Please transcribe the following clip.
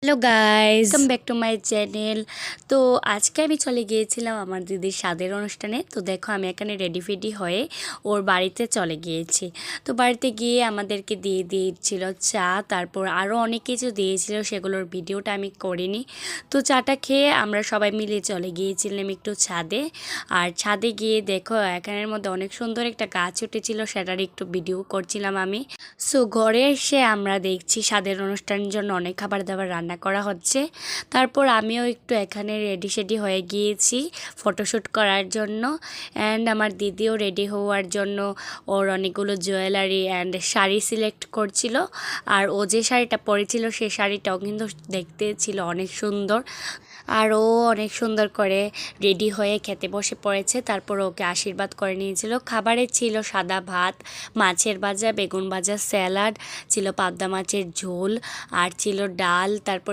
Hello guys, welcome back to my channel. তো আজকে আমি চলে গিয়েছিলাম আমার দিদির স্বাদের অনুষ্ঠানে। তো দেখো আমি এখানে রেডি ফেডি হয়ে ওর বাড়িতে চলে গিয়েছি। তো বাড়িতে গিয়ে আমাদেরকে দিয়ে দিয়েছিল চা, তারপর আরও অনেক কিছু দিয়েছিল, সেগুলোর ভিডিওটা আমি করিনি। তো চাটা খেয়ে আমরা সবাই মিলে চলে গিয়েছিলাম একটু ছাদে। আর ছাদে গিয়ে দেখো এখানের মধ্যে অনেক সুন্দর একটা গাছ উঠেছিল, সেটার একটু ভিডিও করছিলাম আমি। সো ঘরে এসে আমরা দেখছি স্বাদের অনুষ্ঠানের জন্য অনেক খাবার দাবার রান্না করা হচ্ছে। তারপর আমিও একটু এখানে রেডি সেডি হয়ে গিয়েছি ফটোশ্যুট করার জন্য। অ্যান্ড আমার দিদিও রেডি হওয়ার জন্য ওর অনেকগুলো জুয়েলারি অ্যান্ড শাড়ি সিলেক্ট করছিল। আর ও যে শাড়িটা পরেছিল সেই শাড়িটাও কিন্তু দেখতে ছিল অনেক সুন্দর। আর ও অনেক সুন্দর করে রেডি হয়ে খেতে বসে পড়েছে। তারপর ওকে আশীর্বাদ করে নিয়েছিল। খাবারে ছিল সাদা ভাত, মাছের ভাজা, বেগুন ভাজা, স্যালাড ছিল, পাবদা মাছের ঝোল, আর ছিল ডাল, তারপর